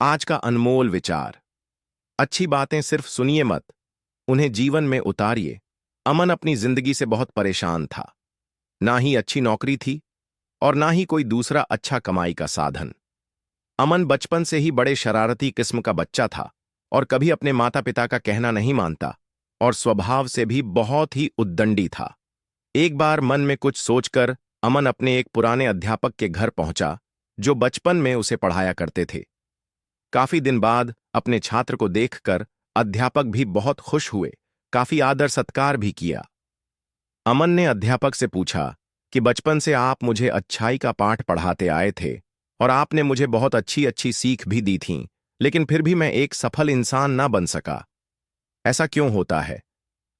आज का अनमोल विचार। अच्छी बातें सिर्फ सुनिए मत, उन्हें जीवन में उतारिए। अमन अपनी जिंदगी से बहुत परेशान था। ना ही अच्छी नौकरी थी और ना ही कोई दूसरा अच्छा कमाई का साधन। अमन बचपन से ही बड़े शरारती किस्म का बच्चा था और कभी अपने माता पिता का कहना नहीं मानता और स्वभाव से भी बहुत ही उद्दंडी था। एक बार मन में कुछ सोचकर अमन अपने एक पुराने अध्यापक के घर पहुंचा जो बचपन में उसे पढ़ाया करते थे। काफी दिन बाद अपने छात्र को देखकर अध्यापक भी बहुत खुश हुए, काफी आदर सत्कार भी किया। अमन ने अध्यापक से पूछा कि बचपन से आप मुझे अच्छाई का पाठ पढ़ाते आए थे और आपने मुझे बहुत अच्छी अच्छी सीख भी दी थी, लेकिन फिर भी मैं एक सफल इंसान ना बन सका। ऐसा क्यों होता है?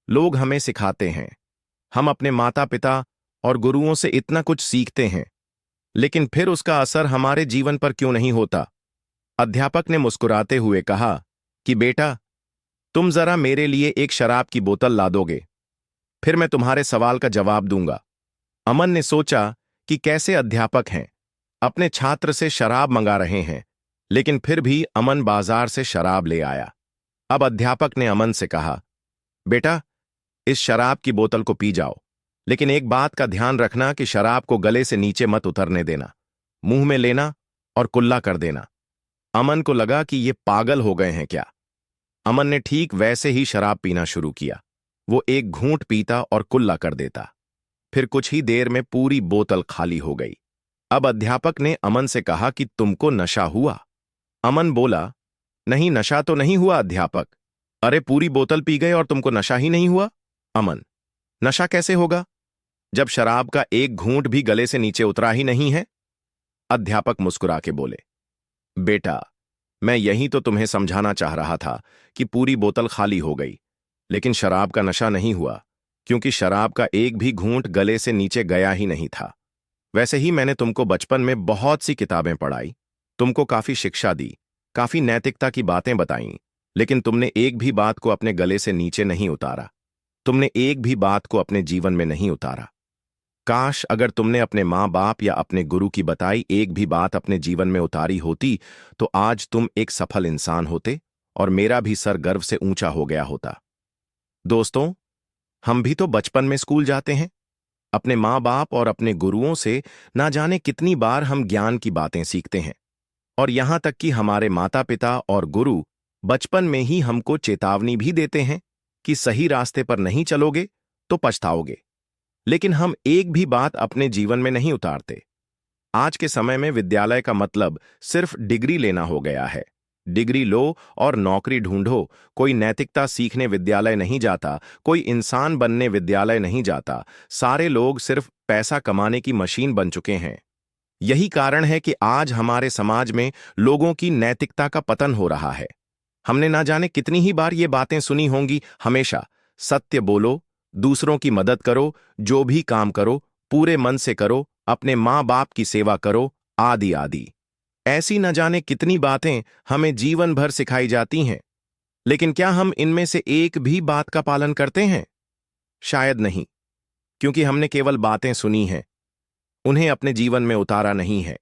लोग हमें सिखाते हैं, हम अपने माता पिता और गुरुओं से इतना कुछ सीखते हैं, लेकिन फिर उसका असर हमारे जीवन पर क्यों नहीं होता? अध्यापक ने मुस्कुराते हुए कहा कि बेटा, तुम जरा मेरे लिए एक शराब की बोतल ला दोगे, फिर मैं तुम्हारे सवाल का जवाब दूंगा। अमन ने सोचा कि कैसे अध्यापक हैं, अपने छात्र से शराब मंगा रहे हैं, लेकिन फिर भी अमन बाजार से शराब ले आया। अब अध्यापक ने अमन से कहा, बेटा, इस शराब की बोतल को पी जाओ, लेकिन एक बात का ध्यान रखना कि शराब को गले से नीचे मत उतरने देना, मुंह में लेना और कुल्ला कर देना। अमन को लगा कि ये पागल हो गए हैं क्या। अमन ने ठीक वैसे ही शराब पीना शुरू किया। वो एक घूंट पीता और कुल्ला कर देता। फिर कुछ ही देर में पूरी बोतल खाली हो गई। अब अध्यापक ने अमन से कहा कि तुमको नशा हुआ? अमन बोला, नहीं, नशा तो नहीं हुआ अध्यापक। अरे, पूरी बोतल पी गए और तुमको नशा ही नहीं हुआ? अमन, नशा कैसे होगा जब शराब का एक घूंट भी गले से नीचे उतरा ही नहीं है? अध्यापक मुस्कुरा के बोले, बेटा, मैं यही तो तुम्हें समझाना चाह रहा था कि पूरी बोतल खाली हो गई, लेकिन शराब का नशा नहीं हुआ, क्योंकि शराब का एक भी घूंट गले से नीचे गया ही नहीं था। वैसे ही मैंने तुमको बचपन में बहुत सी किताबें पढ़ाई, तुमको काफी शिक्षा दी, काफी नैतिकता की बातें बताईं, लेकिन तुमने एक भी बात को अपने गले से नीचे नहीं उतारा। तुमने एक भी बात को अपने जीवन में नहीं उतारा। काश अगर तुमने अपने माँ बाप या अपने गुरु की बताई एक भी बात अपने जीवन में उतारी होती, तो आज तुम एक सफल इंसान होते और मेरा भी सर गर्व से ऊंचा हो गया होता। दोस्तों, हम भी तो बचपन में स्कूल जाते हैं। अपने माँ बाप और अपने गुरुओं से ना जाने कितनी बार हम ज्ञान की बातें सीखते हैं, और यहां तक कि हमारे माता पिता और गुरु बचपन में ही हमको चेतावनी भी देते हैं कि सही रास्ते पर नहीं चलोगे तो पछताओगे, लेकिन हम एक भी बात अपने जीवन में नहीं उतारते। आज के समय में विद्यालय का मतलब सिर्फ डिग्री लेना हो गया है। डिग्री लो और नौकरी ढूंढो। कोई नैतिकता सीखने विद्यालय नहीं जाता, कोई इंसान बनने विद्यालय नहीं जाता। सारे लोग सिर्फ पैसा कमाने की मशीन बन चुके हैं। यही कारण है कि आज हमारे समाज में लोगों की नैतिकता का पतन हो रहा है। हमने ना जाने कितनी ही बार ये बातें सुनी होंगी, हमेशा सत्य बोलो, दूसरों की मदद करो, जो भी काम करो पूरे मन से करो, अपने माँ बाप की सेवा करो, आदि आदि। ऐसी न जाने कितनी बातें हमें जीवन भर सिखाई जाती हैं, लेकिन क्या हम इनमें से एक भी बात का पालन करते हैं? शायद नहीं, क्योंकि हमने केवल बातें सुनी हैं, उन्हें अपने जीवन में उतारा नहीं है।